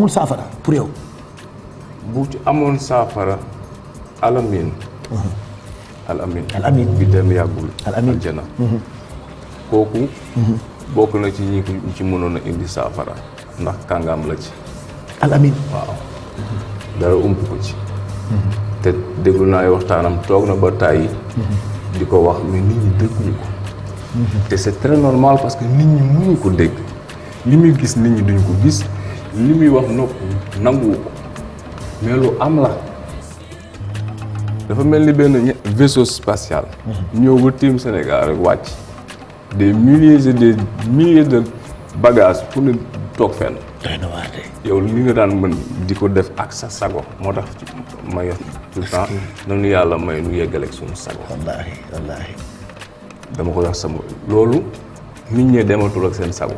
amul saafara pour yow. bu ci amoon saafara Amine. Amine bi dem yàggul. Amine aljana. kooku. bokk na ci ñi ci mënoon a indi saafara ndax kàngaam la ci. Amine waaw. dara ump ko ci. te déglu naa ay waxtaanam toog na ba tàyyi. di ko wax mais nit ñi dégguñu ko. te c'est très normal parce que nit ñi mënuñu ko dégg li muy gis nit ñi duñ ko gis li muy wax nopp nanguwu ko mais lu am la. dafa mel ni benn vaisseau spatial. ñëw ba tiim Sénégal rek wàcc. des milliers et des milliers de bagages pour ne toog fenn. yow li nga daan mën di ko def ak sa sago moo tax may tout le temps nanu yàlla may nu yeggaleeg suñu sago. wallaahi dama ko wax sama loolu nit ñee dematul ak seen sago.